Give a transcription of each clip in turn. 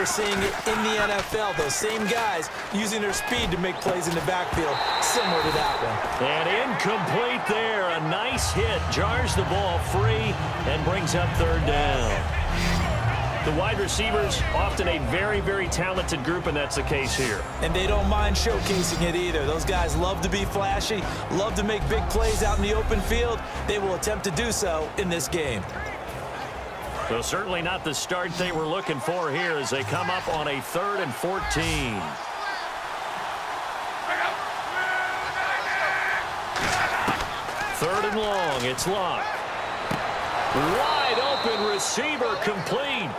we're seeing it in the NFL. Those same guys using their speed to make plays in the backfield, similar to that one. And incomplete there. A nice hit. Jars the ball free and brings up third down. The wide receivers, often a very, very talented group, and that's the case here. And they don't mind showcasing it either. Those guys love to be flashy, love to make big plays out in the open field. They will attempt to do so in this game. So certainly not the start they were looking for here as they come up on a 3rd and 14. Third and long. It's Luck. Wide open receiver complete.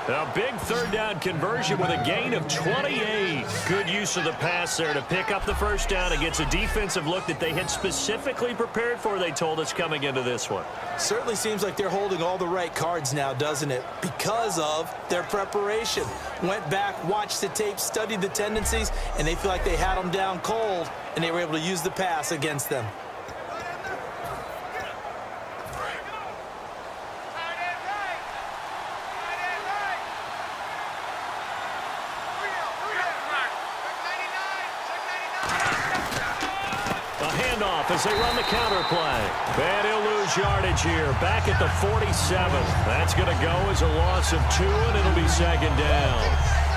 A big third down conversion with a gain of 28. Good use of the pass there to pick up the first down against a defensive look that they had specifically prepared for, they told us, coming into this one. Certainly seems like they're holding all the right cards now, doesn't it? Because of their preparation. Went back, watched the tape, studied the tendencies, and they feel like they had them down cold, and they were able to use the pass against them. As they run the counter play. And he'll lose yardage here. Back at the 47. That's going to go as a loss of 2, and it'll be second down.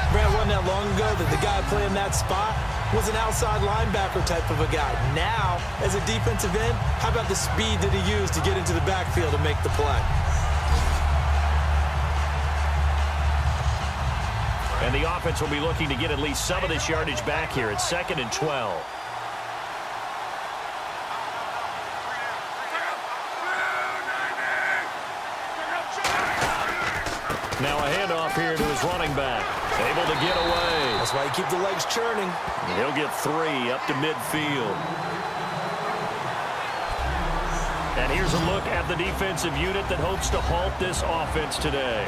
Brad, wasn't that long ago that the guy playing that spot was an outside linebacker type of a guy. Now, as a defensive end, how about the speed that he used to get into the backfield to make the play? And the offense will be looking to get at least some of this yardage back here. It's 2nd and 12. Now a handoff here to his running back. Able to get away. That's why you keep the legs churning. He'll get 3 up to midfield. And here's a look at the defensive unit that hopes to halt this offense today.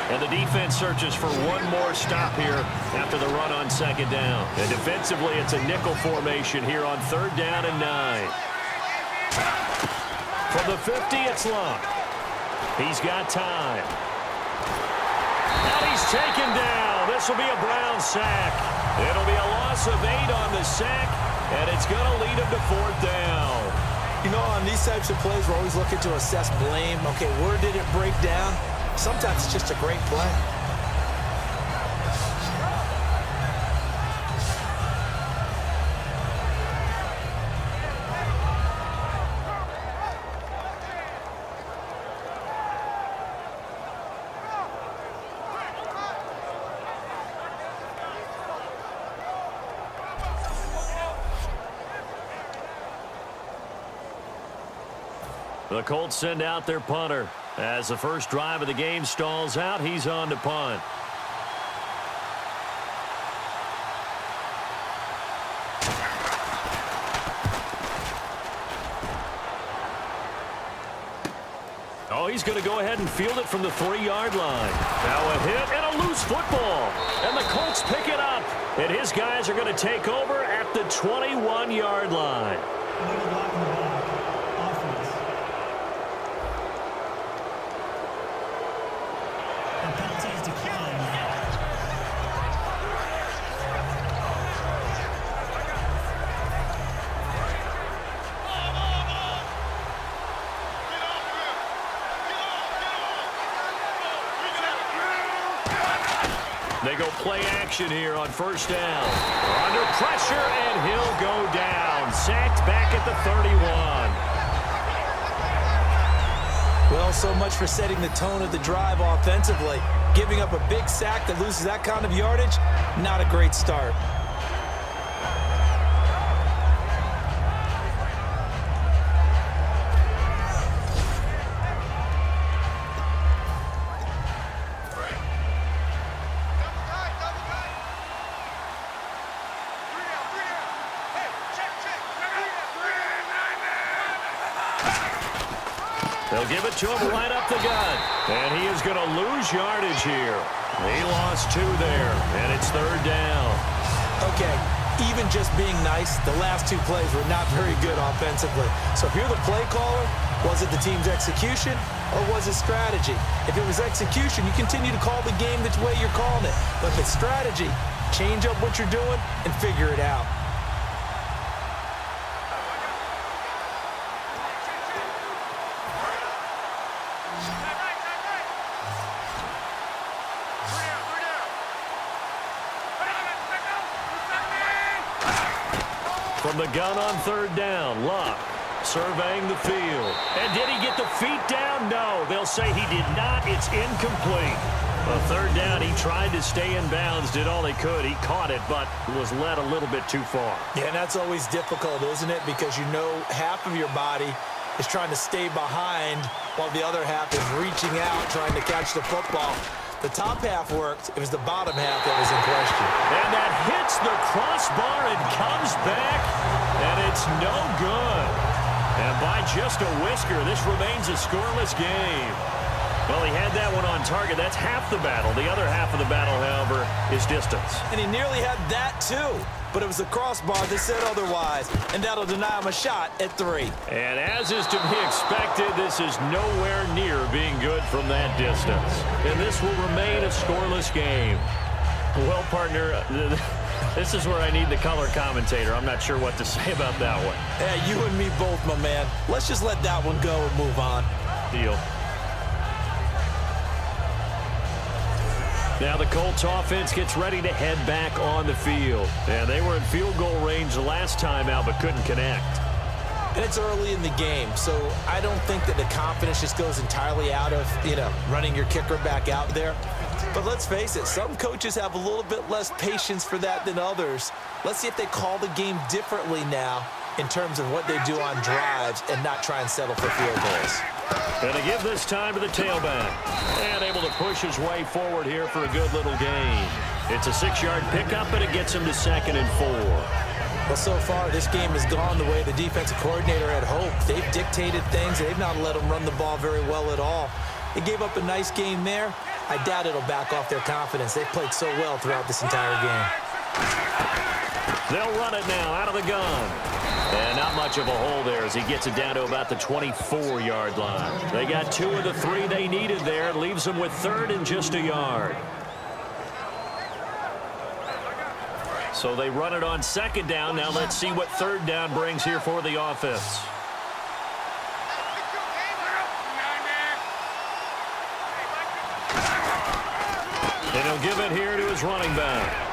And the defense searches for one more stop here after the run on second down. And defensively, it's a nickel formation here on 3rd down and 9. From the 50, it's Luck. He's got time. And he's taken down. This will be a Browns sack. It'll be a loss of 8 on the sack, and it's going to lead him to 4th down. You know, on these types of plays, we're always looking to assess blame. Okay, where did it break down? Sometimes it's just a great play. The Colts send out their punter. As the first drive of the game stalls out, he's on to punt. Oh, he's going to go ahead and field it from the 3-yard line. Now a hit and a loose football. And the Colts pick it up. And his guys are going to take over at the 21-yard line. They go play action here on first down. Under pressure, and he'll go down. Sacked back at the 31. Well, so much for setting the tone of the drive offensively. Giving up a big sack that loses that kind of yardage, not a great start. They'll give it to him right up the gut. And he is going to lose yardage here. He lost 2 there, and it's 3rd down. Okay, even just being nice, the last 2 plays were not very good offensively. So if you're the play caller, was it the team's execution or was it strategy? If it was execution, you continue to call the game the way you're calling it. But if it's strategy, change up what you're doing and figure it out. From the gun on 3rd down, Luck surveying the field. And did he get the feet down? No, they'll say he did not. It's incomplete. A 3rd down, he tried to stay in bounds, did all he could. He caught it, but was led a little bit too far. Yeah, and that's always difficult, isn't it? Because you know half of your body is trying to stay behind while the other half is reaching out, trying to catch the football. The top half worked. It was the bottom half that was in question. And that hits the crossbar and comes back, and it's no good. And by just a whisker, this remains a scoreless game. Well, he had that one on target. That's half the battle. The other half of the battle, however, is distance. And he nearly had that, too. But it was the crossbar that said otherwise, and that'll deny him a shot at 3. And as is to be expected, this is nowhere near being good from that distance. And this will remain a scoreless game. Well, partner, this is where I need the color commentator. I'm not sure what to say about that one. Yeah, you and me both, my man. Let's just let that one go and move on. Deal. Now the Colts offense gets ready to head back on the field. And they were in field goal range the last time out, but couldn't connect. And it's early in the game, so I don't think that the confidence just goes entirely out of, running your kicker back out there. But let's face it, some coaches have a little bit less patience for that than others. Let's see if they call the game differently now in terms of what they do on drives and not try and settle for field goals. Going to give this time to the tailback. And able to push his way forward here for a good little gain. It's a 6-yard pickup, and it gets him to 2nd and 4. Well, so far, this game has gone the way the defensive coordinator had hoped. They've dictated things. They've not let them run the ball very well at all. They gave up a nice game there. I doubt it'll back off their confidence. They've played so well throughout this entire game. They'll run it now out of the gun. And not much of a hole there as he gets it down to about the 24-yard line. They got 2 of the 3 they needed there. Leaves them with 3rd and just a yard. So they run it on 2nd down. Now let's see what 3rd down brings here for the offense. And he'll give it here to his running back.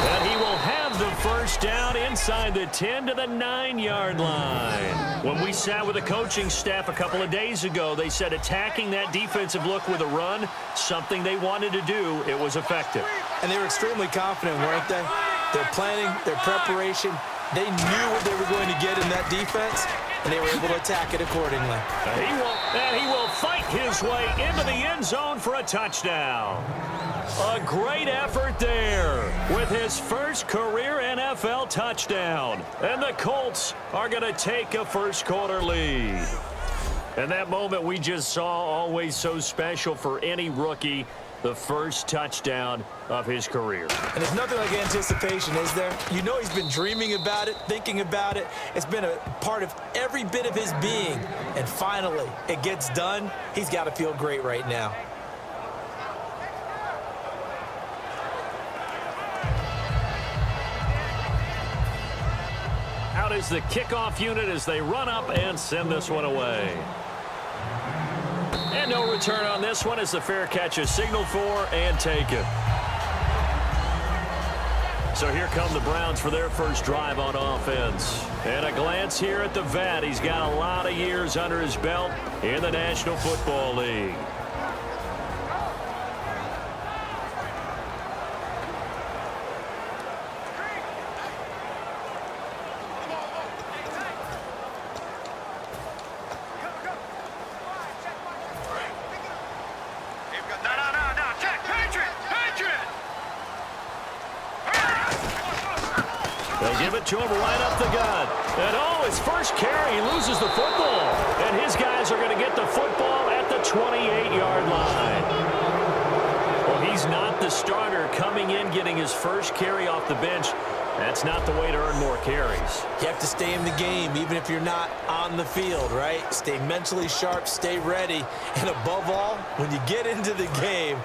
And he will have the 1st down inside the 10 to the 9-yard line. When we sat with the coaching staff a couple of days ago, they said attacking that defensive look with a run, something they wanted to do, it was effective. And they were extremely confident, weren't they? Their planning, their preparation, they knew what they were going to get in that defense, and they were able to attack it accordingly. And he will fight his way into the end zone for a touchdown. A great effort there with his first career NFL touchdown. And the Colts are going to take a first-quarter lead. And that moment we just saw, always so special for any rookie, the first touchdown of his career. And there's nothing like anticipation, is there? You know he's been dreaming about it, thinking about it. It's been a part of every bit of his being. And finally, it gets done. He's got to feel great right now. Out is the kickoff unit as they run up and send this one away. And no return on this one as the fair catch is signaled for and taken. So here come the Browns for their first drive on offense. And a glance here at the vet. He's got a lot of years under his belt in the National Football League. They'll give it to him right up the gut. And his first carry, he loses the football. And his guys are going to get the football at the 28-yard line. Well, he's not the starter coming in, getting his first carry off the bench. That's not the way to earn more carries. You have to stay in the game, even if you're not on the field, right? Stay mentally sharp, stay ready, and above all, when you get into the game,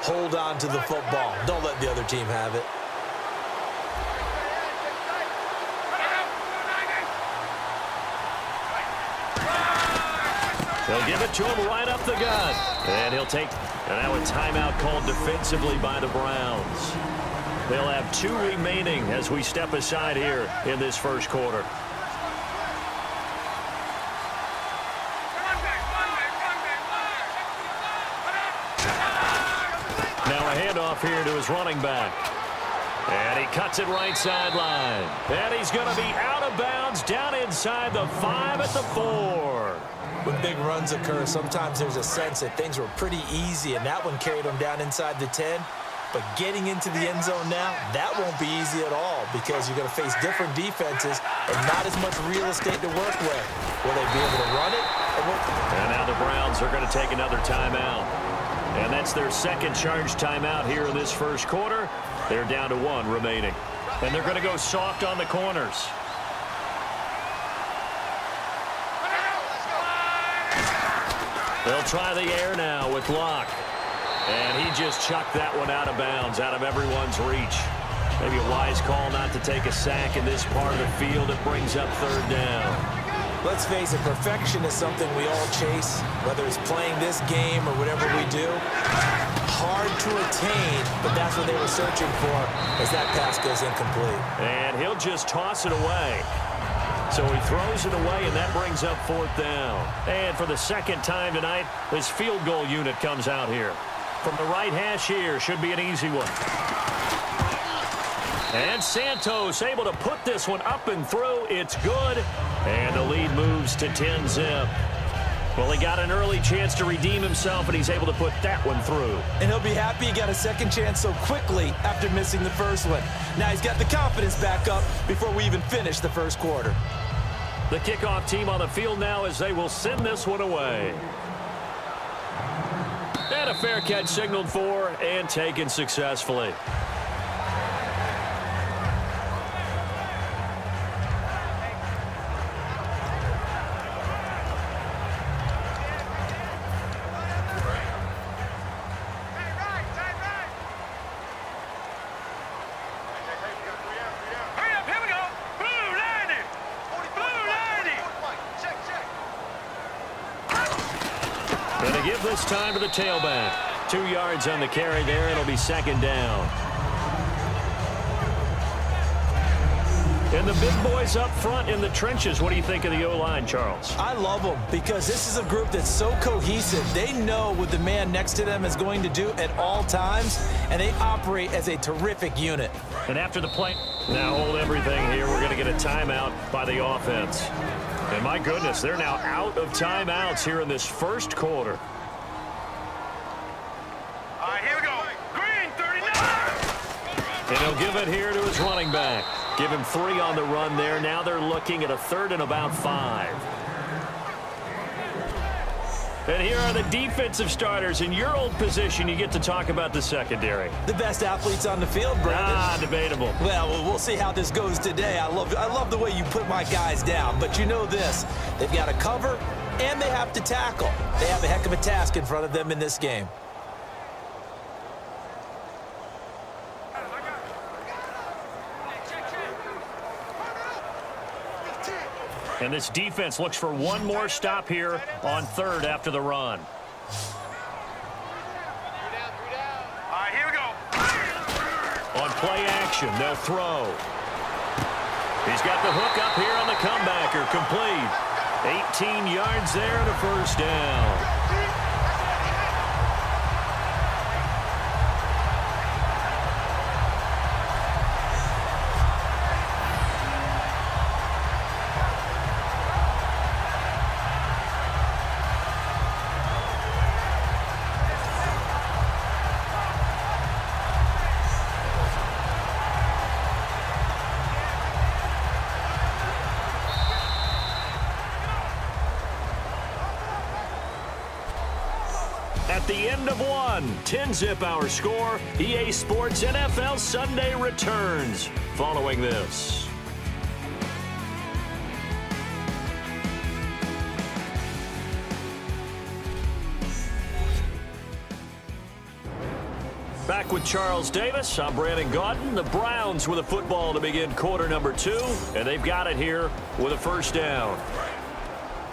hold on to the football. Don't let the other team have it. They'll give it to him right up the gut. And he'll take now a timeout called defensively by the Browns. They'll have 2 remaining as we step aside here in this first quarter. Now a handoff here to his running back. And he cuts it right sideline. And he's going to be out of bounds down inside the 5 at the 4. When big runs occur, sometimes there's a sense that things were pretty easy, and that one carried him down inside the 10. But getting into the end zone now, that won't be easy at all because you're going to face different defenses and not as much real estate to work with. Will they be able to run it? And now the Browns are going to take another timeout. And that's their second charge timeout here in this first quarter. They're down to 1 remaining. And they're going to go soft on the corners. They'll try the air now with Locke. And he just chucked that one out of bounds, out of everyone's reach. Maybe a wise call not to take a sack in this part of the field. It brings up 3rd down. Let's face it, perfection is something we all chase, whether it's playing this game or whatever we do. Hard to attain, but that's what they were searching for as that pass goes incomplete. And he'll just toss it away. So he throws it away, and that brings up 4th down. And for the second time tonight, this field goal unit comes out here. From the right hash here, should be an easy one. And Santos able to put this one up and through. It's good. And the lead moves to 10-zip. Well, he got an early chance to redeem himself, and he's able to put that one through. And he'll be happy he got a second chance so quickly after missing the first one. Now he's got the confidence back up before we even finish the first quarter. The kickoff team on the field now as they will send this one away. And a fair catch signaled for and taken successfully. Going to give this time to the tailback. 2 yards on the carry there. It'll be 2nd down. And the big boys up front in the trenches. What do you think of the O-line, Charles? I love them because this is a group that's so cohesive. They know what the man next to them is going to do at all times, and they operate as a terrific unit. And after the play, now hold everything here. We're going to get a timeout by the offense. And my goodness, they're now out of timeouts here in this first quarter. All right, here we go. Green, 39. And he'll give it here to his running back. Give him 3 on the run there. Now they're looking at a 3rd and about 5. And here are the defensive starters. In your old position, you get to talk about the secondary. The best athletes on the field, Brandon. Debatable. Well, we'll see how this goes today. I love the way you put my guys down. But you know this, they've got to cover and they have to tackle. They have a heck of a task in front of them in this game. And this defense looks for one more stop here on 3rd after the run. All right, here we go. On play action, they'll throw. He's got the hook up here on the comebacker, complete. 18 yards there and a 1st down. the end of one. 10-zip our score. EA Sports NFL Sunday returns following this. Back with Charles Davis. I'm Brandon Gaudin. The Browns with a football to begin quarter number 2, and they've got it here with a first down.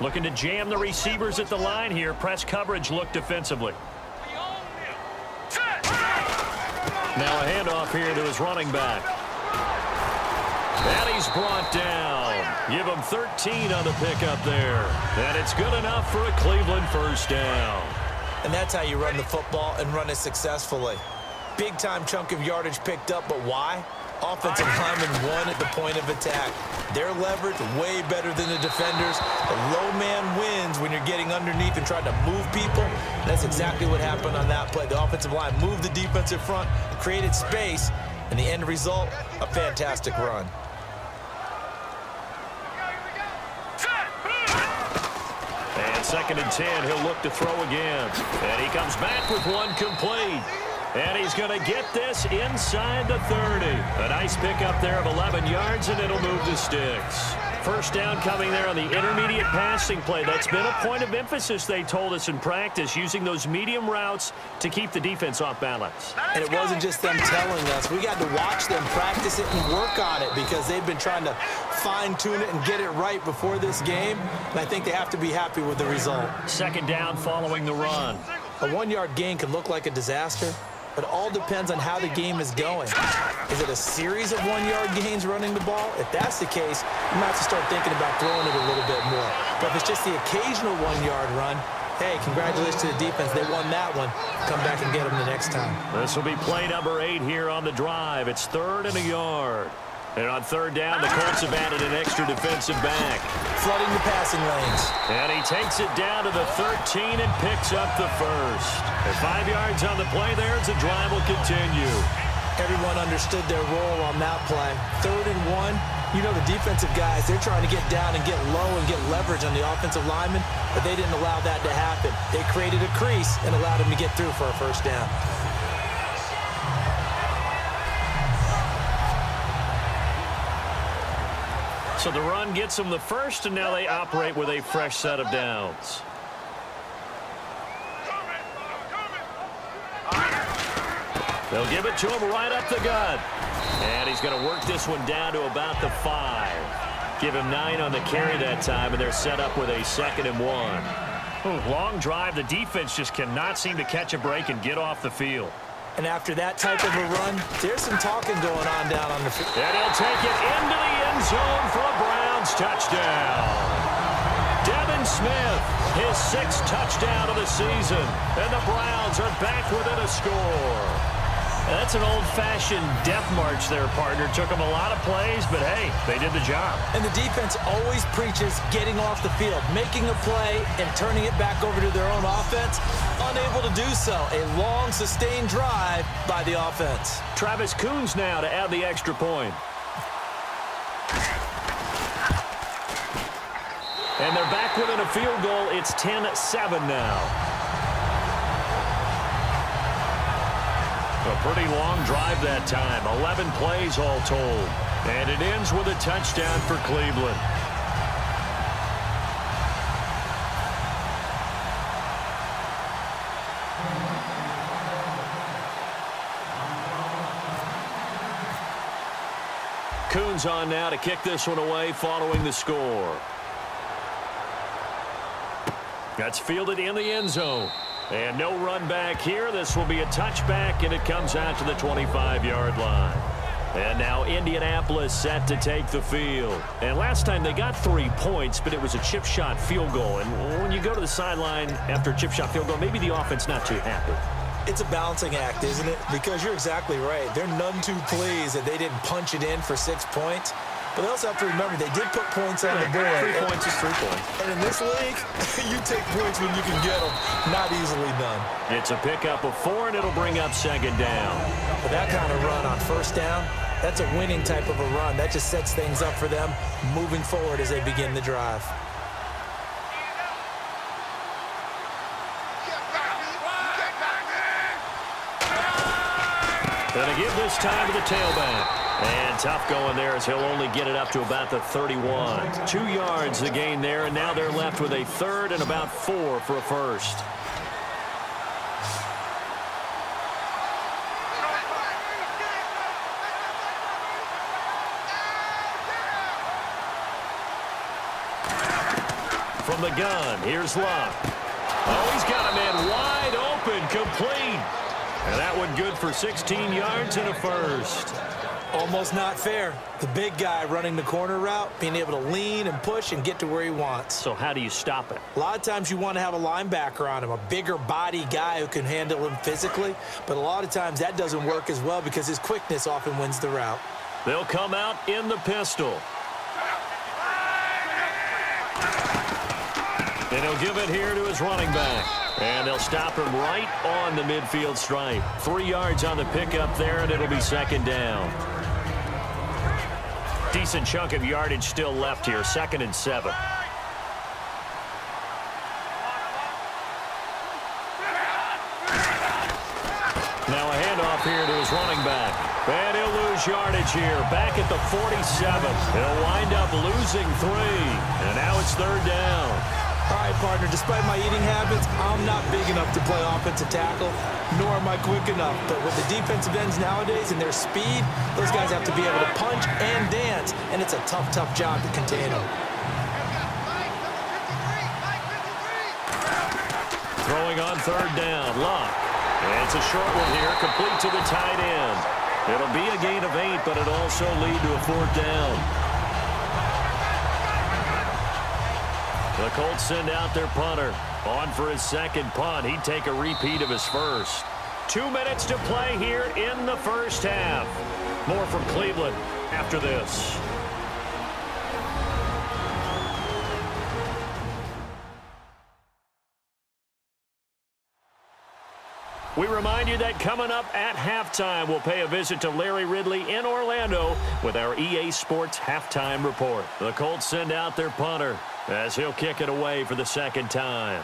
Looking to jam the receivers at the line here. Press coverage look defensively. Now a handoff here to his running back. And he's brought down. Give him 13 on the pickup there. And it's good enough for a Cleveland first down. And that's how you run the football and run it successfully. Big-time chunk of yardage picked up, but why? Offensive linemen won at the point of attack. Their leverage way better than the defenders. The low man wins when you're getting underneath and trying to move people. And that's exactly what happened on that play. The offensive line moved the defensive front, created space, and the end result, a fantastic run. And 2nd and 10, he'll look to throw again. And he comes back with one complete. And he's going to get this inside the 30. A nice pickup there of 11 yards, and it'll move the sticks. First down coming there on the intermediate passing play. That's been a point of emphasis, they told us in practice, using those medium routes to keep the defense off balance. And it wasn't just them telling us. We got to watch them practice it and work on it because they've been trying to fine-tune it and get it right before this game. And I think they have to be happy with the result. 2nd down following the run. A 1-yard gain can look like a disaster. It all depends on how the game is going. Is it a series of 1-yard gains running the ball? If that's the case, you might have to start thinking about throwing it a little bit more. But if it's just the occasional 1-yard run, hey, congratulations to the defense. They won that one. Come back and get them the next time. This will be play number 8 here on the drive. It's 3rd and a yard. And on 3rd down, the Colts have added an extra defensive back. Flooding the passing lanes. And he takes it down to the 13 and picks up the first. And 5 yards on the play there as the drive will continue. Everyone understood their role on that play. 3rd and 1. You know the defensive guys, they're trying to get down and get low and get leverage on the offensive linemen, but they didn't allow that to happen. They created a crease and allowed him to get through for a first down. So the run gets them the first, and now they operate with a fresh set of downs. They'll give it to him right up the gut. And he's going to work this one down to about the 5. Give him 9 on the carry that time, and they're set up with a 2nd and 1. Long drive. The defense just cannot seem to catch a break and get off the field. And after that type of a run, there's some talking going on down on the field. And he'll take it into the end zone for a Browns touchdown. Devin Smith, his 6th touchdown of the season. And the Browns are back within a score. That's an old-fashioned death march there, partner. Took them a lot of plays, but hey, they did the job. And the defense always preaches getting off the field, making a play, and turning it back over to their own offense. Unable to do so. A long, sustained drive by the offense. Travis Coons now to add the extra point. And they're back within a field goal. It's 10-7 now. A pretty long drive that time. 11 plays all told. And it ends with a touchdown for Cleveland. Coons on now to kick this one away following the score. That's fielded in the end zone. And no run back here. This will be a touchback, and it comes out to the 25-yard line. And now Indianapolis set to take the field. And last time they got 3 points, but it was a chip shot field goal. And when you go to the sideline after a chip shot field goal, maybe the offense not too happy. It's a balancing act, isn't it? Because you're exactly right. They're none too pleased that they didn't punch it in for 6 points. But they also have to remember they did put points on the board. 3 points is 3 points. And in this league, you take points when you can get them. Not easily done. It's a pickup of 4, and it'll bring up 2nd down. But that kind of run on first down, that's a winning type of a run. That just sets things up for them moving forward as they begin the drive. And they give this time to the tailback. And tough going there as he'll only get it up to about the 31. 2 yards the gain there, and now they're left with a third and about 4 for a first. From the gun, here's Luck. Oh, he's got a man wide open, complete. And that one good for 16 yards and a first. Almost not fair. The big guy running the corner route, being able to lean and push and get to where he wants. So how do you stop it? A lot of times you want to have a linebacker on him, a bigger body guy who can handle him physically. But a lot of times that doesn't work as well because his quickness often wins the route. They'll come out in the pistol. And he'll give it here to his running back. And they'll stop him right on the midfield stripe. 3 yards on the pickup there, and it'll be second down. Decent chunk of yardage still left here, 2nd and 7. Now a handoff here to his running back. And he'll lose yardage here, back at the 47. He'll wind up losing 3. And now it's third down. All right, partner, despite my eating habits, I'm not big enough to play offensive tackle, nor am I quick enough. But with the defensive ends nowadays and their speed, those guys have to be able to punch and dance, and it's a tough, tough job to contain them. Throwing on third down, Luck. And it's a short one here, complete to the tight end. It'll be a gain of 8, but it'll also lead to a 4th down. The Colts send out their punter. On for his second punt. He'd take a repeat of his first. 2 minutes to play here in the first half. More from Cleveland after this. We remind you that coming up at halftime, we'll pay a visit to Larry Ridley in Orlando with our EA Sports Halftime Report. The Colts send out their punter as he'll kick it away for the second time.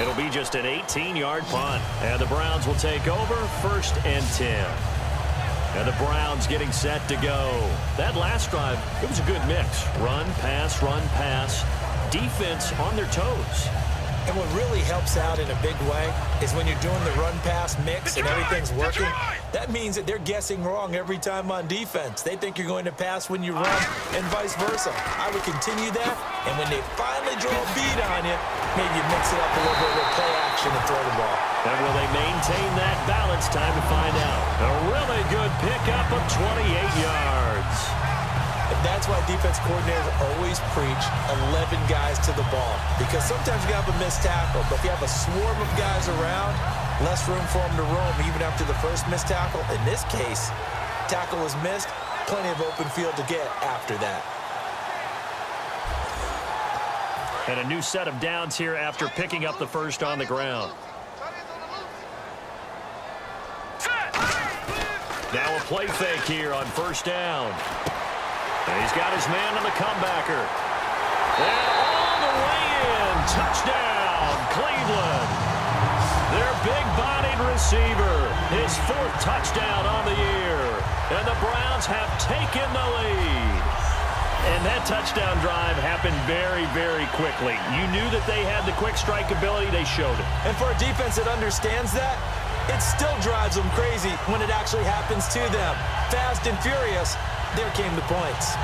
It'll be just an 18-yard punt, and the Browns will take over 1st and 10. And the Browns getting set to go. That last drive, it was a good mix. Run, pass, defense on their toes. And what really helps out in a big way is when you're doing the run-pass mix and everything's working, that means that they're guessing wrong every time on defense. They think you're going to pass when you run and vice versa. I would continue that, and when they finally draw a beat on you, maybe you mix it up a little bit with play action and throw the ball. And will they maintain that balance? Time to find out. A really good pickup of 28 yards. And that's why defense coordinators always preach 11 guys to the ball. Because sometimes you have a missed tackle, but if you have a swarm of guys around, less room for them to roam even after the first missed tackle. In this case, tackle was missed, plenty of open field to get after that. And a new set of downs here after picking up the first on the ground. Now a play fake here on first down. And he's got his man on the comebacker. And all the way in. Touchdown, Cleveland. Their big-bodied receiver. His 4th touchdown on the year. And the Browns have taken the lead. And that touchdown drive happened very, very quickly. You knew that they had the quick strike ability. They showed it. And for a defense that understands that, it still drives them crazy when it actually happens to them. Fast and furious, there came the points.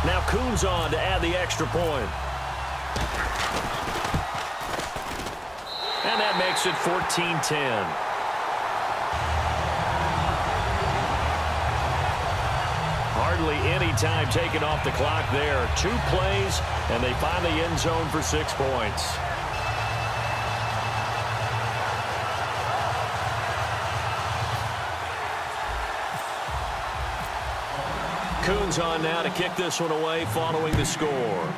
Now Coons on to add the extra point. And that makes it 14-10. Hardly any time taken off the clock there. 2 plays, and they find the end zone for 6 points. Coons on now to kick this one away following the score.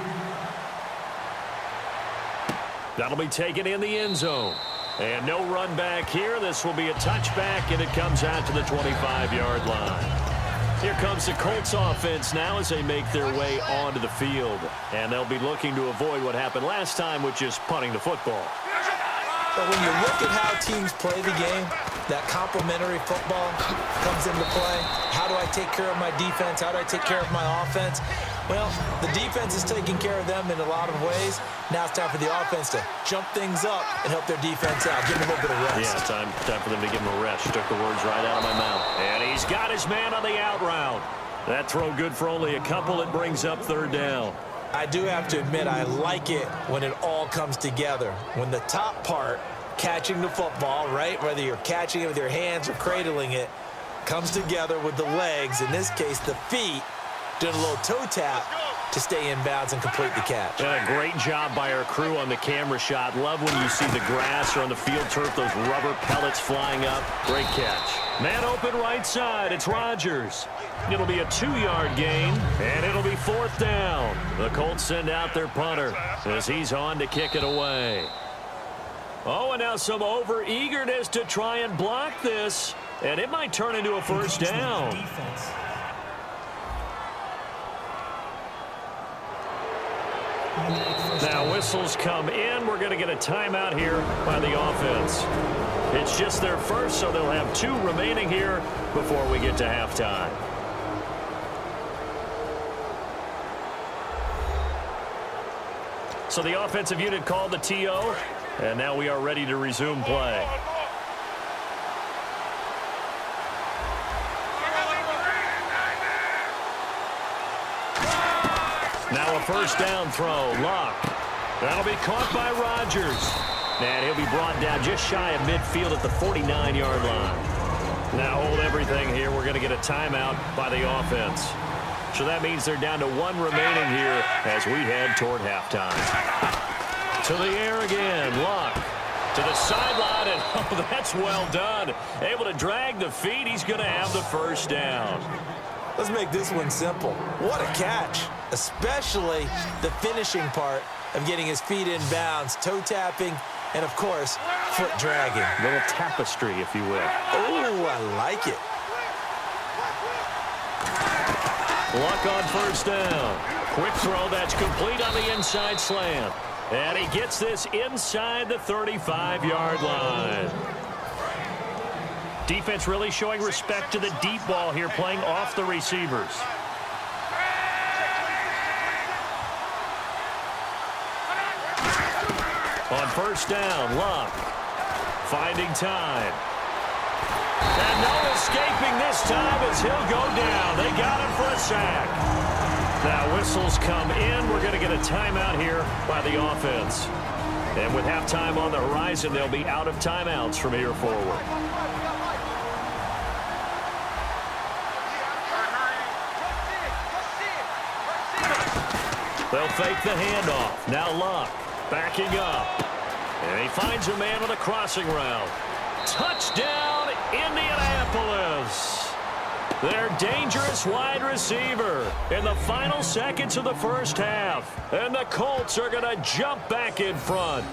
That'll be taken in the end zone. And no run back here. This will be a touchback, and it comes out to the 25-yard line. Here comes the Colts offense now as they make their way onto the field. And they'll be looking to avoid what happened last time, which is punting the football. But when you look at how teams play the game, that complementary football comes into play. How do I take care of my defense? How do I take care of my offense? Well, the defense is taking care of them in a lot of ways. Now it's time for the offense to jump things up and help their defense out. Give them a little bit of rest. Yeah, time for them to give him a rest. Took the words right out of my mouth. And he's got his man on the out route. That throw good for only a couple. It brings up third down. I do have to admit, I like it when it all comes together. When the top part, catching the football, right, whether you're catching it with your hands or cradling it, comes together with the legs, in this case the feet, doing a little toe tap to stay in bounds and complete the catch. And a great job by our crew on the camera shot. Love when you see the grass or on the field turf, those rubber pellets flying up. Great catch. Man open right side. It's Rodgers. It'll be a 2-yard gain, and it'll be fourth down. The Colts send out their punter as he's on to kick it away. Oh, and now some over-eagerness to try and block this, and it might turn into a first down. Now whistles come in. We're going to get a timeout here by the offense. It's just their first, so they'll have 2 remaining here before we get to halftime. So the offensive unit called the TO, and now we are ready to resume play. Now a first down throw. Luck. That'll be caught by Rodgers. And he'll be brought down just shy of midfield at the 49-yard line. Now hold everything here. We're going to get a timeout by the offense. So that means they're down to 1 remaining here as we head toward halftime. To the air again. Luck. To the sideline, and oh, that's well done. Able to drag the feet. He's going to have the first down. Let's make this one simple. What a catch, especially the finishing part of getting his feet in bounds, toe tapping, and of course, foot dragging. A little tapestry, if you will. Oh, I like it. Luck on first down. Quick throw that's complete on the inside slant. And he gets this inside the 35-yard line. Defense really showing respect to the deep ball here, playing off the receivers. On first down, Luck finding time. And no escaping this time as he'll go down. They got him for a sack. Now whistles come in. We're going to get a timeout here by the offense. And with halftime on the horizon, they'll be out of timeouts from here forward. They'll fake the handoff. Now Luck backing up. And he finds a man on a crossing route. Touchdown, Indianapolis. Their dangerous wide receiver in the final seconds of the first half. And the Colts are going to jump back in front.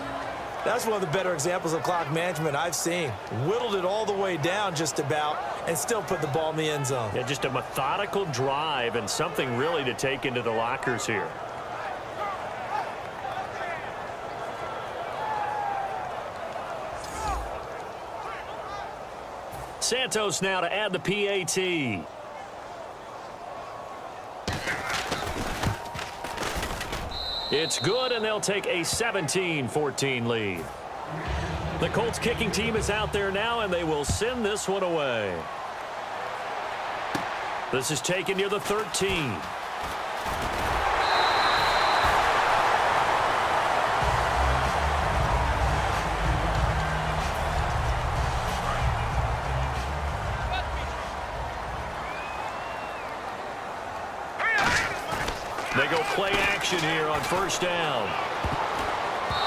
That's one of the better examples of clock management I've seen. Whittled it all the way down just about and still put the ball in the end zone. Yeah, just a methodical drive and something really to take into the lockers here. Santos now to add the PAT. It's good, and they'll take a 17-14 lead. The Colts kicking team is out there now, and they will send this one away. This is taken near the 13. They go play action here on first down.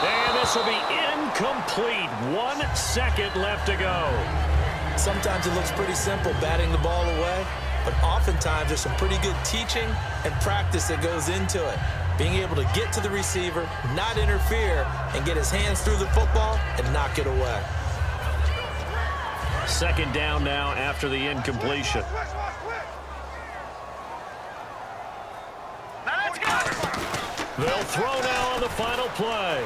And this will be incomplete. 1 second left to go. Sometimes it looks pretty simple, batting the ball away, but oftentimes there's some pretty good teaching and practice that goes into it. being able to get to the receiver, not interfere, and get his hands through the football and knock it away. Second down now after the incompletion. They'll throw now on the final play.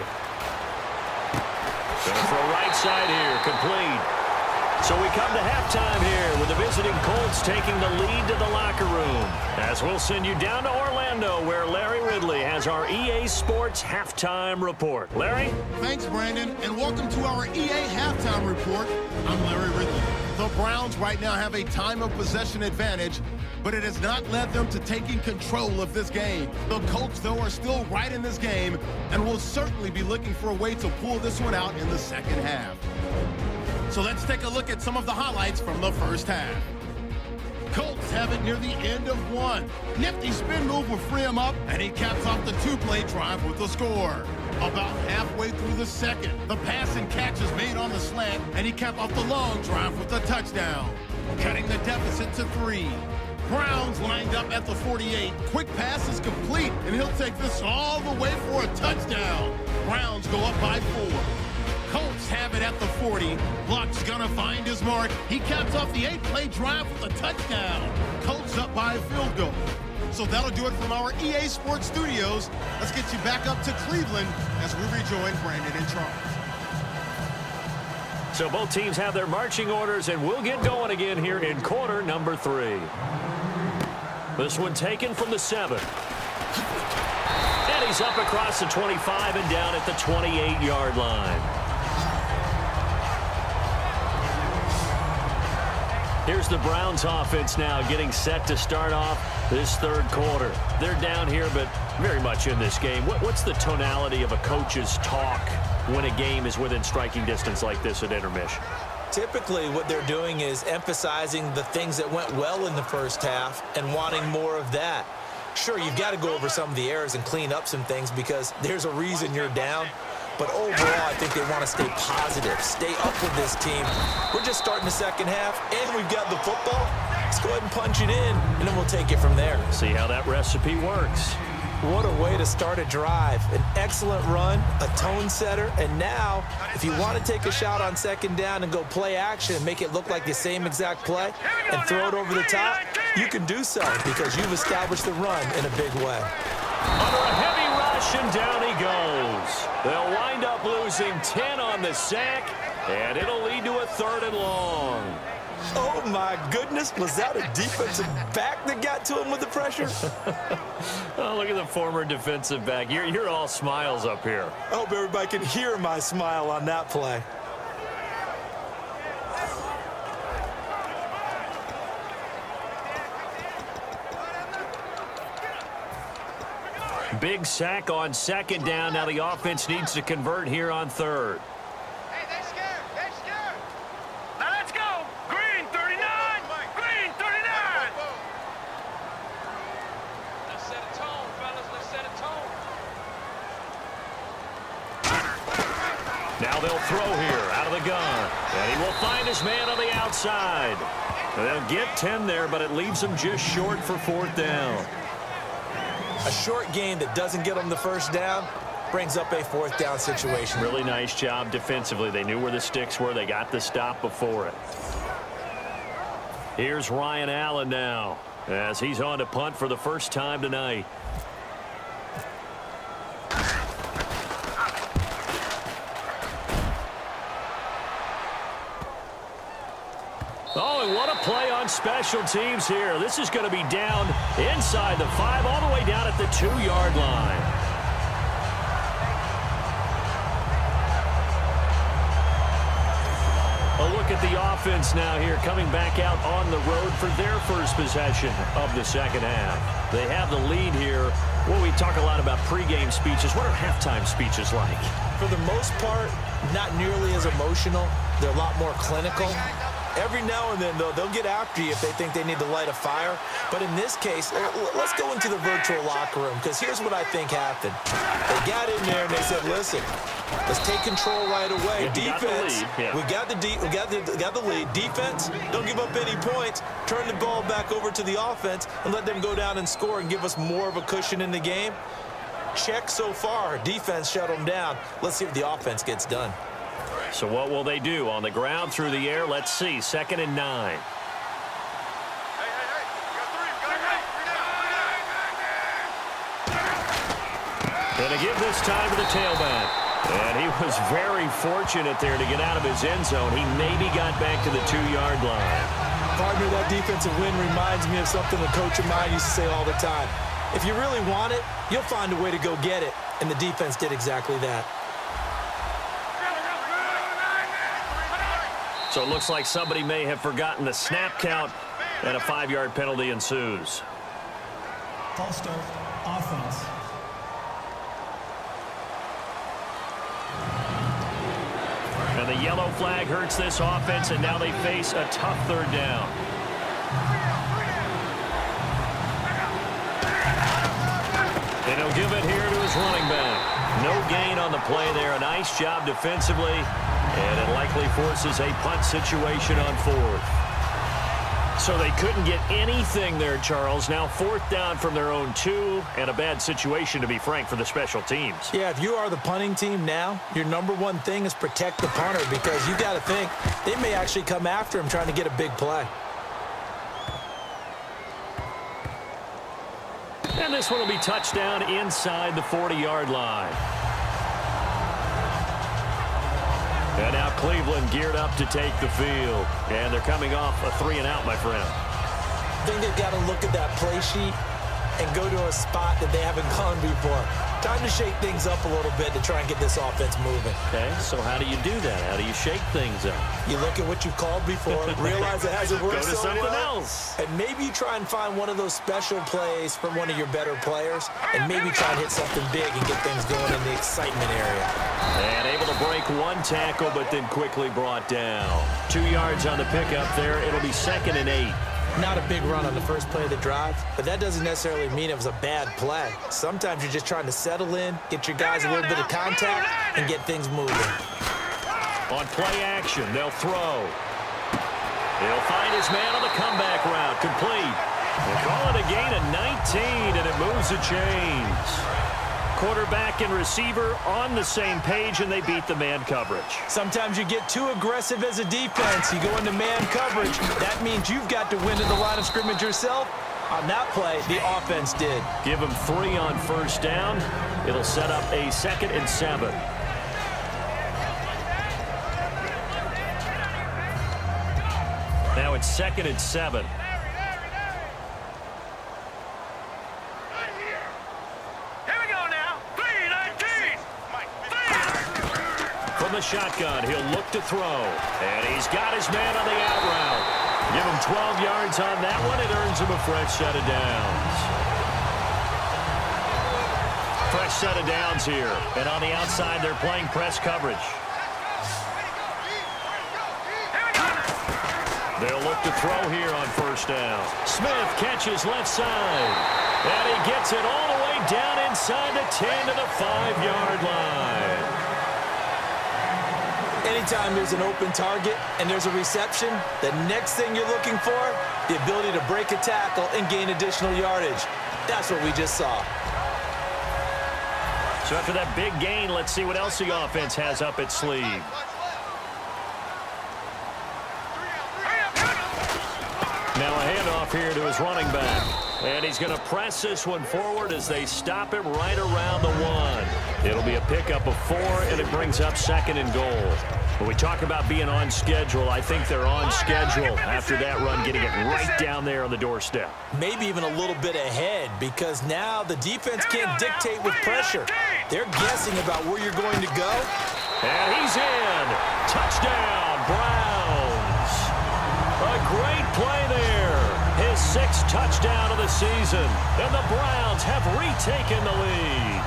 Going to throw right side here, complete. So we come to halftime here with the visiting Colts taking the lead to the locker room. As we'll send you down to Orlando where Larry Ridley has our EA Sports Halftime Report. Larry? Thanks, Brandon, and welcome to our EA Halftime Report. I'm Larry Ridley. The Browns right now have a time of possession advantage, but it has not led them to taking control of this game. The Colts, though, are still right in this game and will certainly be looking for a way to pull this one out in the second half. So let's take a look at some of the highlights from the first half. Colts have it near the end of one. Nifty spin move will free him up, and he caps off the two-play drive with a score. About halfway through the second, the pass and catch is made on the slant, and he capped off the long drive with a touchdown, cutting the deficit to 3. Browns lined up at the 48. Quick pass is complete, and he'll take this all the way for a touchdown. Browns go up by 4. Colts have it at the 40. Block's gonna find his mark. He caps off the 8-play drive with a touchdown. Colts up by a field goal. So that'll do it from our EA Sports Studios. Let's get you back up to Cleveland as we rejoin Brandon and Charles. So both teams have their marching orders, and we'll get going again here in quarter number 3. This one taken from the 7. And he's up across the 25 and down at the 28-yard line. Here's the Browns offense now getting set to start off this third quarter. They're down here, but very much in this game. What's the tonality of a coach's talk when a game is within striking distance like this at intermission? Typically, what they're doing is emphasizing the things that went well in the first half and wanting more of that. Sure, you've got to go over some of the errors and clean up some things because there's a reason you're down. But overall, I think they want to stay positive, stay up with this team. We're just starting the second half, and we've got the football. Let's go ahead and punch it in, and then we'll take it from there. See how that recipe works. What a way to start a drive. An excellent run, a tone setter, and now, if you want to take a shot on second down and go play action and make it look like the same exact play and throw it over the top, you can do so because you've established the run in a big way. Under a heavy rush, and down he goes. They'll wind up losing 10 on the sack, and it'll lead to a 3rd and long. Oh, my goodness. Was that a defensive back that got to him with the pressure? Oh, look at the former defensive back. You're all smiles up here. I hope everybody can hear my smile on that play. Big sack on second down. Now the offense needs to convert here on 3rd. Hey, they're scared. They're scared. Now let's go. Green 39. Green 39. Let's set a tone, fellas. Let's set a tone. Now they'll throw here out of the gun. And he will find his man on the outside. They'll get 10 there, but it leaves them just short for 4th down. A short gain that doesn't get them the first down brings up a 4th down situation. Really nice job defensively. They knew where the sticks were. They got the stop before it. Here's Ryan Allen now as he's on to punt for the first time tonight. Oh, and what a play on special teams here. This is going to be down inside the 5, all the way down at the 2-yard line. A look at the offense now here, coming back out on the road for their first possession of the second half. They have the lead here. Well, we talk a lot about pregame speeches. What are halftime speeches like? For the most part, not nearly as emotional. They're a lot more clinical. Every now and then, though, they'll get after you if they think they need to light a fire. But in this case, let's go into the virtual locker room, because here's what I think happened. They got in there and they said, listen, let's take control right away. Defense, we got the lead. Defense, don't give up any points. Turn the ball back over to the offense and let them go down and score and give us more of a cushion in the game. check so far. Defense shut them down. Let's see if the offense gets done. So what will they do? On the ground, through the air? Let's see. 2nd and 9. And to give this time to the tailback. And he was very fortunate there to get out of his end zone. He maybe got back to the 2-yard line. Partner, that defensive win reminds me of something a coach of mine used to say all the time. If you really want it, you'll find a way to go get it. And the defense did exactly that. So it looks like somebody may have forgotten the snap count, and a 5-yard penalty ensues. False start, offense. And the yellow flag hurts this offense, and now they face a tough 3rd down. And he'll give it here to his running back. No gain on the play there. A nice job defensively, and it likely forces a punt situation on 4th. So they couldn't get anything there, Charles. Now 4th down from their own 2, and a bad situation, to be frank, for the special teams. Yeah, if you are the punting team now, your number one thing is protect the punter, because you got to think they may actually come after him trying to get a big play. And this one will be touchdown inside the 40-yard line. And now Cleveland geared up to take the field. And they're coming off a 3-and-out, my friend. I think they've got to look at that play sheet and go to a spot that they haven't gone before. Time to shake things up a little bit to try and get this offense moving. Okay, so how do you do that? How do you shake things up? You look at what you've called before, realize it hasn't worked Go to so something well, else. and maybe you try and find one of those special plays from one of your better players, and maybe try and hit something big and get things going in the excitement area. And able to break one tackle, but then quickly brought down. 2 yards on the pickup there. It'll be 2nd and 8. Not a big run on the first play of the drive, but that doesn't necessarily mean it was a bad play. Sometimes you're just trying to settle in, get your guys a little bit of contact, and get things moving. On play action, they'll throw. He'll find his man on the comeback route. Complete. They call it a gain of 19, and it moves the chains. Quarterback and receiver on the same page, and they beat the man coverage. Sometimes you get too aggressive as a defense. You go into man coverage. That means you've got to win to the line of scrimmage yourself. On that play, the offense did. Give him 3 on 1st down. It'll set up a 2nd and 7. Now it's 2nd and 7. From the shotgun, he'll look to throw. And he's got his man on the out route. Give him 12 yards on that one. It earns him a fresh set of downs. Fresh set of downs here. And on the outside, they're playing press coverage. They'll look to throw here on 1st down. Smith catches left side. And he gets it all the way down inside the 10 to the 5-yard line. Anytime there's an open target and there's a reception, the next thing you're looking for, the ability to break a tackle and gain additional yardage. That's what we just saw. So after that big gain, let's see what else the offense has up its sleeve. Now a handoff here to his running back. And he's going to press this one forward as they stop him right around the 1. It'll be a pickup of 4, and it brings up 2nd and goal. When we talk about being on schedule, I think they're on schedule after that run, getting it right down there on the doorstep. Maybe even a little bit ahead, because now the defense can't dictate with pressure. They're guessing about where you're going to go. And he's in. Touchdown, Browns. A great play there. His 6th touchdown of the season. And the Browns have retaken the lead.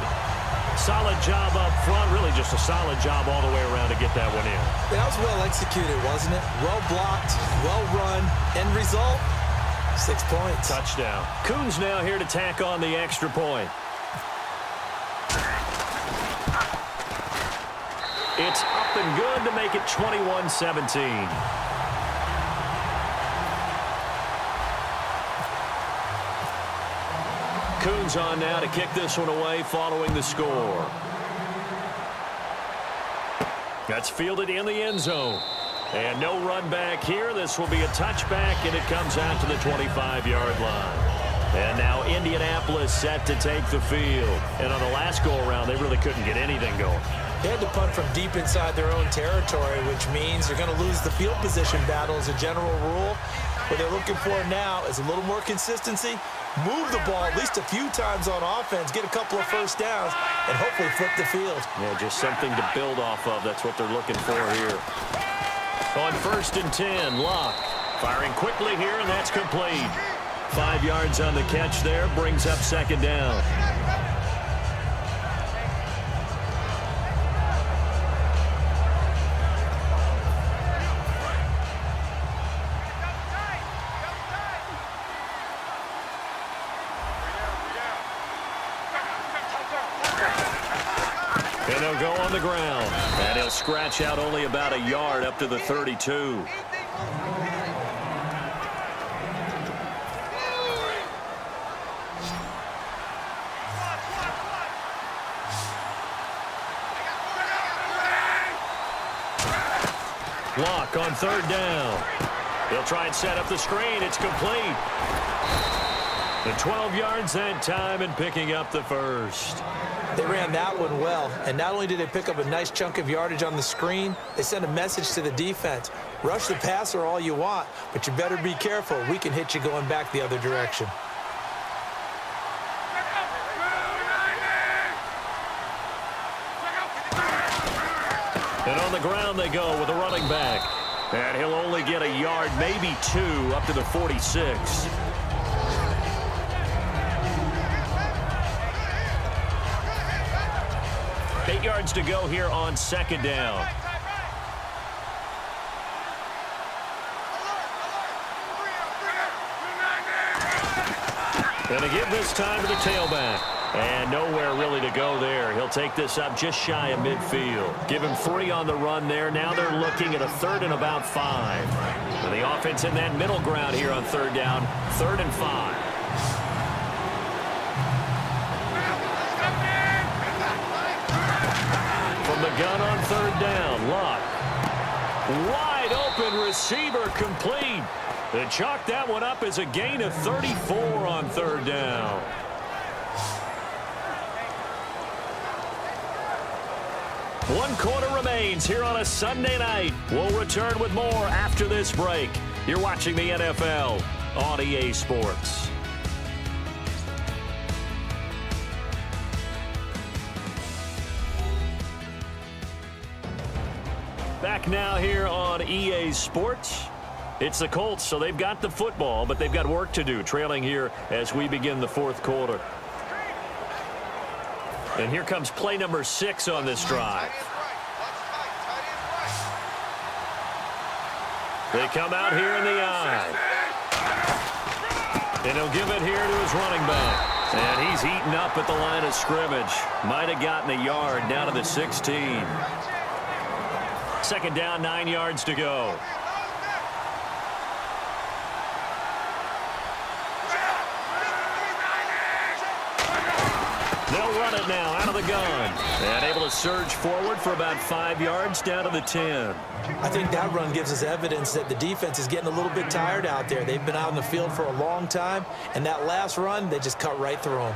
Solid job up front. Really just a solid job all the way around to get that one in. That was well executed, wasn't it? Well blocked, well run. End result, 6 points. Touchdown. Coons now here to tack on the extra point. It's up and good to make it 21-17. Coons on now to kick this one away following the score. That's fielded in the end zone. And no run back here. This will be a touchback, and it comes out to the 25-yard line. And now Indianapolis set to take the field. And on the last go-around, they really couldn't get anything going. They had to punt from deep inside their own territory, which means they're going to lose the field position battle as a general rule. What they're looking for now is a little more consistency, move the ball at least a few times on offense, get a couple of first downs, and hopefully flip the field. Yeah, just something to build off of. That's what they're looking for here. On 1st and 10, Locke firing quickly here, and that's complete. 5 yards on the catch there, brings up 2nd down. And they'll go on the ground. And he'll scratch out only about a yard up to the 32. Locke on 3rd down. He'll try and set up the screen. It's complete. The 12 yards that time and picking up the first. They ran that one well, and not only did they pick up a nice chunk of yardage on the screen, they sent a message to the defense. Rush the passer all you want, but you better be careful. We can hit you going back the other direction. And on the ground they go with a running back. And he'll only get a yard, maybe 2, up to the 46. Eight yards to go here on 2nd down. And a give this time to the tailback. And nowhere really to go there. He'll take this up just shy of midfield. Give him 3 on the run there. Now they're looking at a 3rd and about 5. And the offense in that middle ground here on 3rd down. 3rd and 5. From the gun on 3rd down, Locke. Wide open receiver complete. They chalk that one up as a gain of 34 on 3rd down. One quarter remains here on a Sunday night. We'll return with more after this break. You're watching the NFL on EA Sports. Back now here on EA Sports. It's the Colts, so they've got the football, but they've got work to do, trailing here as we begin the 4th quarter. And here comes play number 6 on this drive. They come out here in the eye. And he'll give it here to his running back. And he's eaten up at the line of scrimmage. Might have gotten a yard down to the 16. 2nd down, 9 yards to go. They'll run it now out of the gun. And able to surge forward for about 5 yards down to the 10. I think that run gives us evidence that the defense is getting a little bit tired out there. They've been out in the field for a long time, and that last run, they just cut right through them.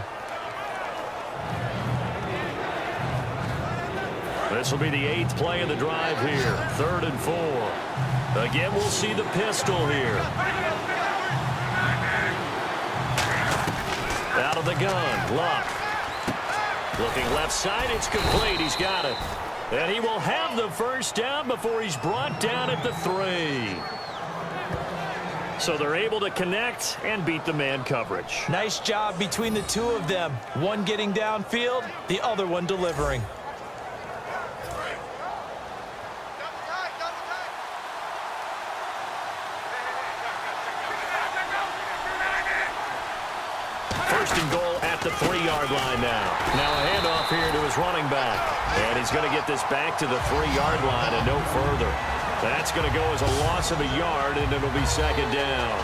This will be the 8th play of the drive here. 3rd and 4. Again, we'll see the pistol here. Out of the gun, Locke. Looking left side, it's complete. He's got it. And he will have the first down before he's brought down at the 3. So they're able to connect and beat the man coverage. Nice job between the two of them. One getting downfield, the other one delivering. First and goal at the 3-yard line now. Now a handoff here to his running back. And he's going to get this back to the 3-yard line and no further. That's going to go as a loss of a yard, and it'll be 2nd down.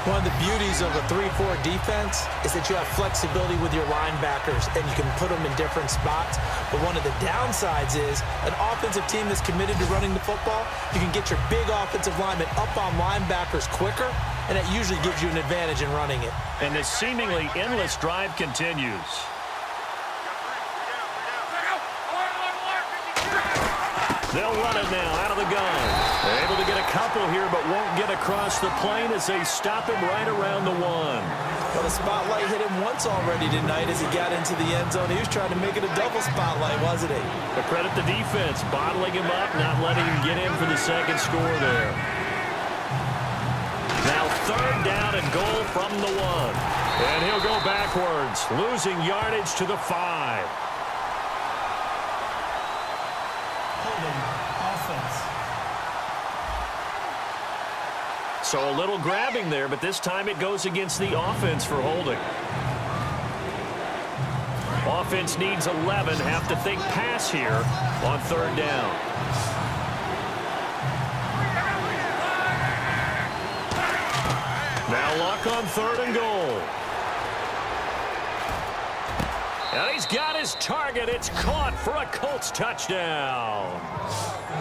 One of the beauties of a 3-4 defense is that you have flexibility with your linebackers, and you can put them in different spots. But one of the downsides is an offensive team that's committed to running the football, you can get your big offensive linemen up on linebackers quicker, and that usually gives you an advantage in running it. And the seemingly endless drive continues. They'll run it now out of the gun. They're able to get a couple here, but won't get across the plane as they stop him right around the 1. Well, the spotlight hit him once already tonight as he got into the end zone. He was trying to make it a double spotlight, wasn't he? But credit the defense, bottling him up, not letting him get in for the second score there. Now 3rd down and goal from the 1. And he'll go backwards, losing yardage to the 5. So a little grabbing there, but this time it goes against the offense for holding. Offense needs 11, have to think pass here on 3rd down. Now Luck on 3rd and goal. And he's got his target. It's caught for a Colts touchdown.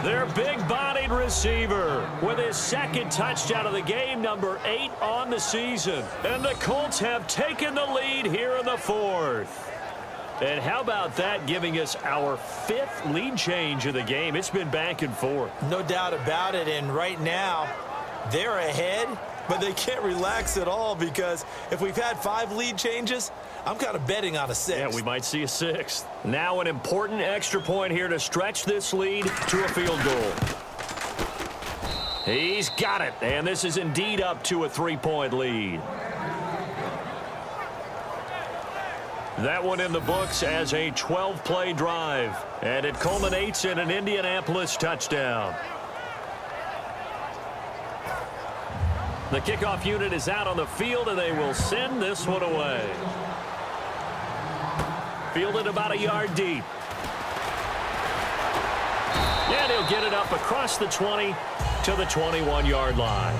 Their big-bodied receiver with his 2nd touchdown of the game, number 8 on the season. And the Colts have taken the lead here in the 4th. And how about that, giving us our 5th lead change of the game? It's been back and forth. No doubt about it, and right now, they're ahead, but they can't relax at all because if we've had 5 lead changes, I'm kind of betting on a 6th. Yeah, we might see a 6th. Now an important extra point here to stretch this lead to a field goal. He's got it, and this is indeed up to a 3-point lead. That one in the books as a 12-play drive, and it culminates in an Indianapolis touchdown. The kickoff unit is out on the field, and they will send this one away. Fielded about a yard deep. And he'll get it up across the 20 to the 21-yard line.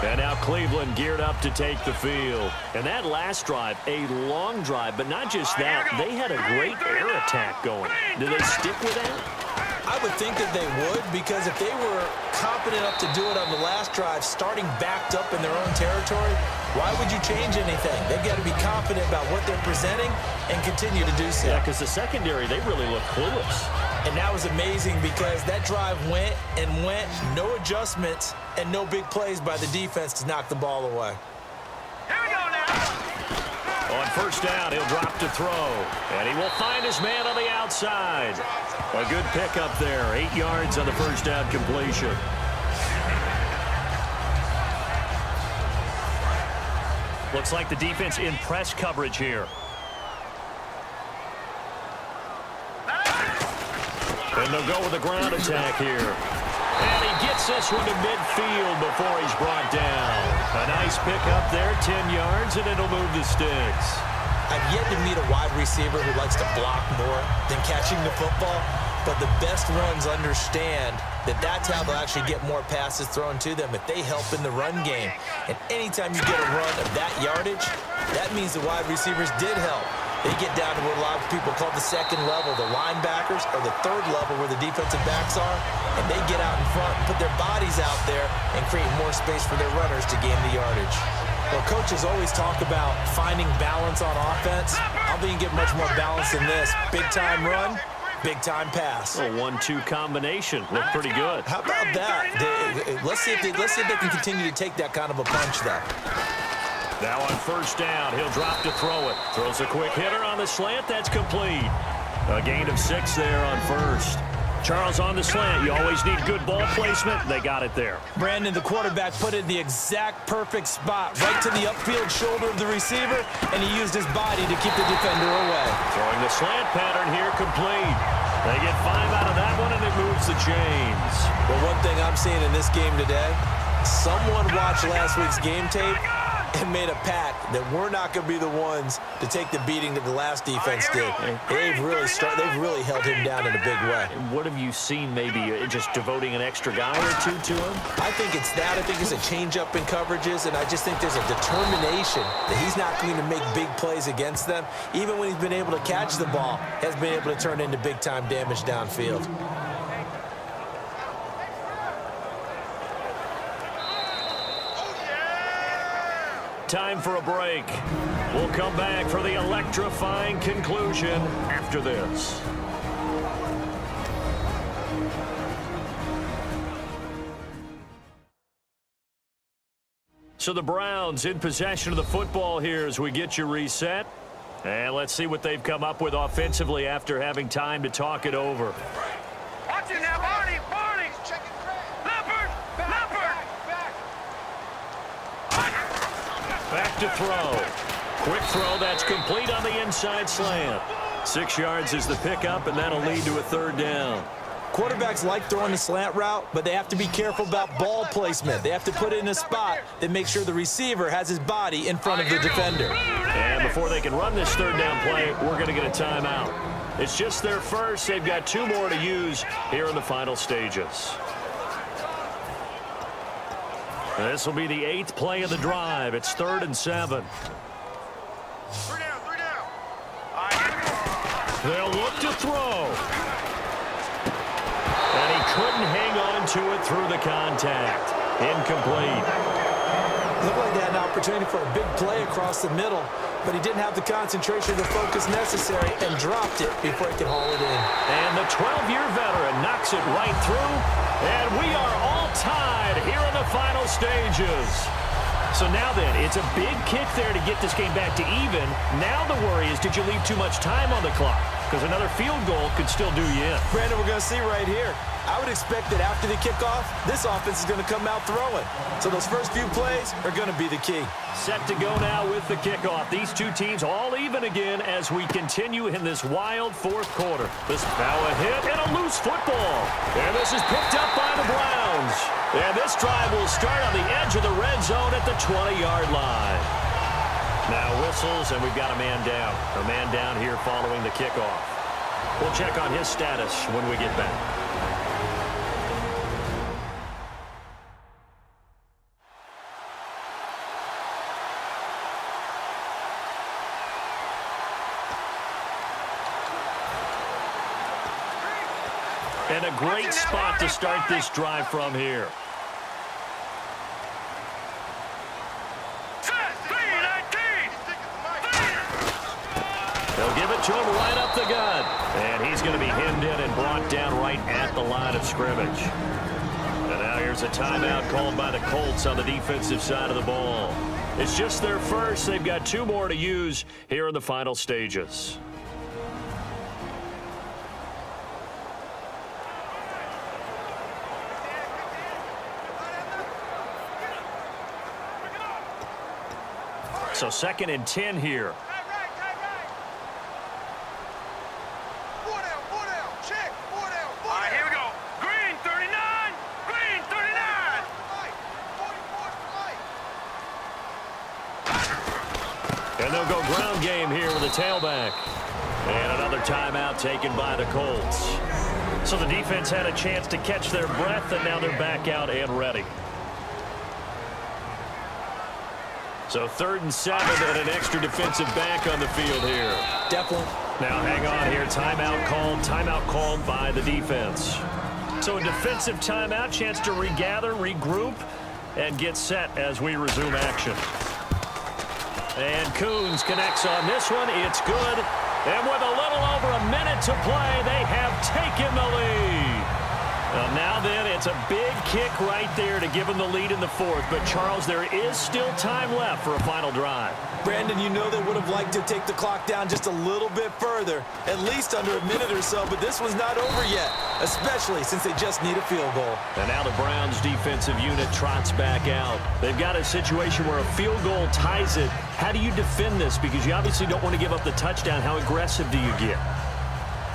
And now Cleveland geared up to take the field. And that last drive, a long drive, but not just that. They had a great air attack going. Do they stick with that? I would think that they would, because if they were confident enough to do it on the last drive, starting backed up in their own territory, why would you change anything? They've got to be confident about what they're presenting and continue to do so. Yeah, because the secondary, they really look clueless. And that was amazing because that drive went and went, no adjustments and no big plays by the defense to knock the ball away. Here we go now. On 1st down, he'll drop to throw. And he will find his man on the outside. A good pickup there. 8 yards on the 1st down completion. Looks like the defense in press coverage here. And they'll go with a ground attack here. And he gets this one to midfield before he's brought down. A nice pickup there, 10 yards, and it'll move the sticks. I've yet to meet a wide receiver who likes to block more than catching the football, but the best ones understand that that's how they'll actually get more passes thrown to them if they help in the run game. And anytime you get a run of that yardage, that means the wide receivers did help. They get down to what a lot of people call the 2nd level, the linebackers, or the 3rd level where the defensive backs are, and they get out in front and put their bodies out there and create more space for their runners to gain the yardage. Well, coaches always talk about finding balance on offense. I don't think you get much more balance than this. Big-time run, big-time pass. A 1-2 combination. Looked pretty good. How about that? Let's see if they can continue to take that kind of a punch, though. Now on 1st down, he'll drop to throw it. Throws a quick hitter on the slant. That's complete. A gain of 6 there on 1st. Charles, on the slant, you always need good ball placement. They got it there. Brandon, the quarterback, put it in the exact perfect spot, right to the upfield shoulder of the receiver, and he used his body to keep the defender away. Throwing the slant pattern here complete. They get 5 out of that one, and it moves the chains. Well, one thing I'm seeing in this game today, someone watched last week's game tape and made a pact that we're not going to be the ones to take the beating that the last defense did. They've really held him down in a big way. What have you seen, maybe just devoting an extra guy or two to him? I think it's that. I think it's a change-up in coverages, and I just think there's a determination that he's not going to make big plays against them. Even when he's been able to catch the ball, has been able to turn into big-time damage downfield. Time for a break. We'll come back for the electrifying conclusion after this. So the Browns in possession of the football here as we get you reset. And let's see what they've come up with offensively after having time to talk it over. Watch it now, Barney! Leopard! Back to throw. Quick throw that's complete on the inside slant. 6 yards is the pickup, and that'll lead to a third down. Quarterbacks like throwing the slant route, but they have to be careful about ball placement. They have to put it in a spot that makes sure the receiver has his body in front of the defender. And before they can run this third down play, we're going to get a timeout. It's just their first. They've got 2 more to use here in the final stages. This will be the 8th play of the drive. It's 3rd and 7. 3 down. They'll look to throw. And he couldn't hang on to it through the contact. Incomplete. Looked like they had an opportunity for a big play across the middle, but he didn't have the concentration or the focus necessary and dropped it before he could haul it in. And the 12-year veteran knocks it right through. And we are all tied here in the final stages. So now then, it's a big kick there to get this game back to even. Now the worry is, did you leave too much time on the clock? Because another field goal could still do you in. Brandon, we're going to see right here. I would expect that after the kickoff, this offense is going to come out throwing. So those first few plays are going to be the key. Set to go now with the kickoff. These two teams all even again as we continue in this wild 4th quarter. This now a hit and a loose football. And this is picked up by the Browns. And this drive will start on the edge of the red zone at the 20-yard line. Now whistles, and we've got a man down. A man down here following the kickoff. We'll check on his status when we get back. And a great spot to start this drive from here. They'll give it to him right up the gut. And he's going to be hemmed in and brought down right at the line of scrimmage. And now here's a timeout called by the Colts on the defensive side of the ball. It's just their first. They've got 2 more to use here in the final stages. So 2nd and 10 here. Here we go. Green 39. Green 39. And they'll go ground game here with a tailback. And another timeout taken by the Colts. So the defense had a chance to catch their breath, and now they're back out and ready. So 3rd and 7 and an extra defensive back on the field here. Definitely. Now hang on here. Timeout called by the defense. So a defensive timeout, chance to regather, regroup, and get set as we resume action. And Coons connects on this one. It's good. And with a little over a minute to play, they have taken the lead. Well, now then, it's a big kick right there to give them the lead in the 4th. But, Charles, there is still time left for a final drive. Brandon, you know they would have liked to take the clock down just a little bit further, at least under a minute or so, but this one's not over yet, especially since they just need a field goal. And now the Browns defensive unit trots back out. They've got a situation where a field goal ties it. How do you defend this? Because you obviously don't want to give up the touchdown. How aggressive do you get?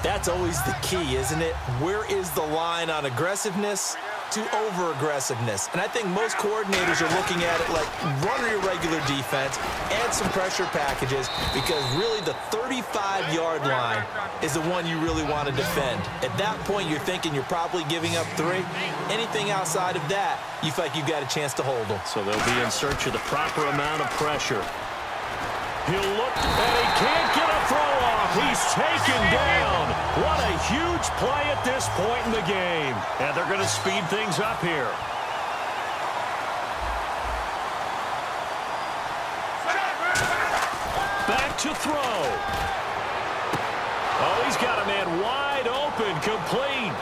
That's always the key, isn't it? Where is the line on aggressiveness? to over-aggressiveness. And I think most coordinators are looking at it like run your regular defense, add some pressure packages, because really the 35-yard line is the one you really want to defend. At that point, you're thinking you're probably giving up 3. Anything outside of that, you feel like you've got a chance to hold them. So they'll be in search of the proper amount of pressure. He'll look, and he can't get a throw off. He's taken down. What a huge play at this point in the game. And they're going to speed things up here. Back to throw. Oh, he's got a man wide open, complete.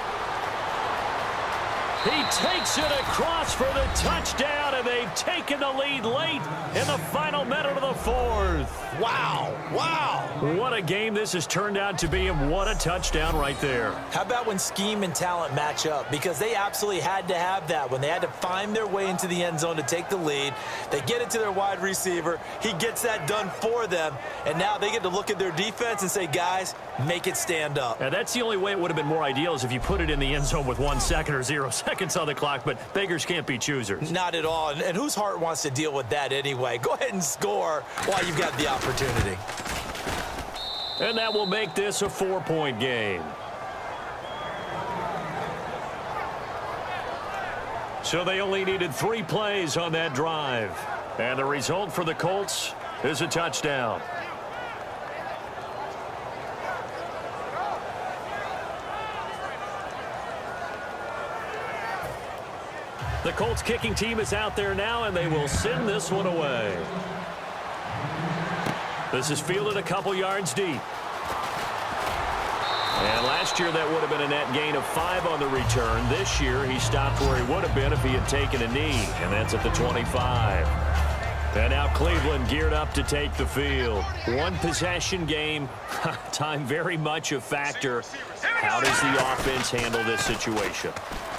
He takes it across for the touchdown, and they've taken the lead late in the final minute of the 4th. Wow, wow. What a game this has turned out to be, and what a touchdown right there. How about when scheme and talent match up? Because they absolutely had to have that. When they had to find their way into the end zone to take the lead, they get it to their wide receiver. He gets that done for them, and now they get to look at their defense and say, guys, make it stand up. And that's the only way it would have been more ideal is if you put it in the end zone with 1 second or 0 seconds on the clock, but beggars can't be choosers. Not at all. And whose heart wants to deal with that anyway? Go ahead and score while you've got the opportunity. And that will make this a 4-point game. So they only needed 3 plays on that drive. And the result for the Colts is a touchdown. The Colts kicking team is out there now, and they will send this one away. This is fielded a couple yards deep. And last year that would have been a net gain of 5 on the return. This year he stopped where he would have been if he had taken a knee, and that's at the 25. And now Cleveland geared up to take the field. 1 possession game, time very much a factor. How does the offense handle this situation?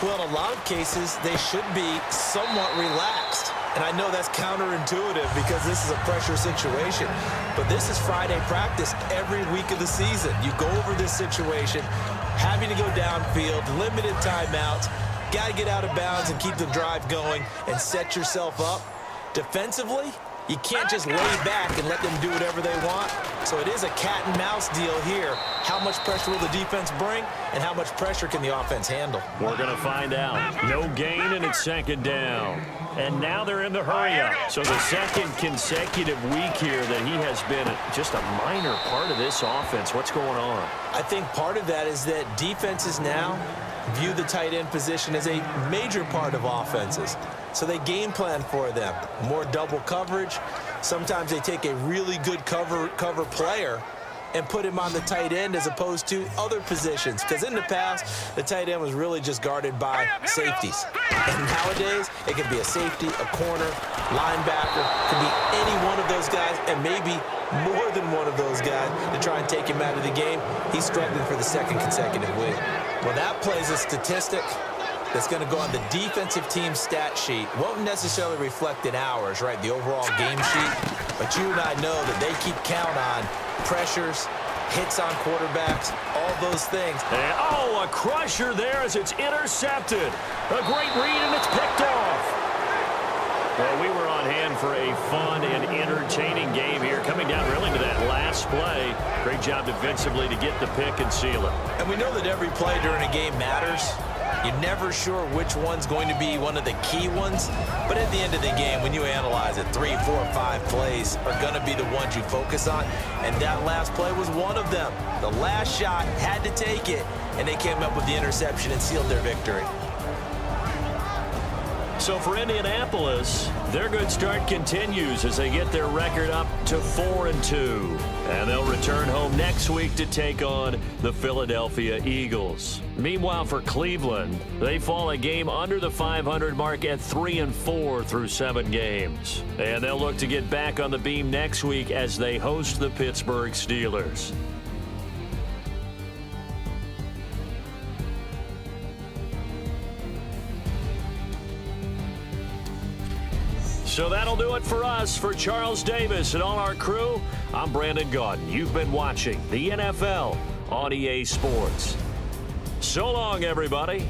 Well, in a lot of cases, they should be somewhat relaxed. And I know that's counterintuitive because this is a pressure situation. But this is Friday practice every week of the season. You go over this situation, having to go downfield, limited timeouts, got to get out of bounds and keep the drive going and set yourself up. Defensively, you can't just lay back and let them do whatever they want. So it is a cat and mouse deal here. How much pressure will the defense bring, and how much pressure can the offense handle? We're going to find out. No gain, and it's 2nd down. And now they're in the hurry-up. So the 2nd consecutive week here that he has been just a minor part of this offense. What's going on? I think part of that is that defenses now view the tight end position as a major part of offenses. So they game plan for them. More double coverage. Sometimes they take a really good cover player and put him on the tight end as opposed to other positions. Because in the past, the tight end was really just guarded by safeties. And nowadays, it can be a safety, a corner, linebacker. Could be any one of those guys, and maybe more than one of those guys to try and take him out of the game. He's struggling for the 2nd consecutive week. Well, that plays a statistic that's going to go on the defensive team stat sheet. Won't necessarily reflect in ours, right, the overall game sheet. But you and I know that they keep count on pressures, hits on quarterbacks, all those things. And, oh, a crusher there as it's intercepted. A great read, and it's picked off. Well, we were on hand for a fun and entertaining game here, coming down really to that last play. Great job defensively to get the pick and seal it. And we know that every play during a game matters. You're never sure which one's going to be one of the key ones. But at the end of the game, when you analyze it, 3, 4, 5 plays are going to be the ones you focus on. And that last play was one of them. The last shot had to take it, and they came up with the interception and sealed their victory. So for Indianapolis, their good start continues as they get their record up to 4-2. And they'll return home next week to take on the Philadelphia Eagles. Meanwhile, for Cleveland, they fall a game under the 500 mark at 3-4 through 7 games. And they'll look to get back on the beam next week as they host the Pittsburgh Steelers. So that'll do it for us. For Charles Davis and all our crew, I'm Brandon Gaudin. You've been watching the NFL on EA Sports. So long, everybody.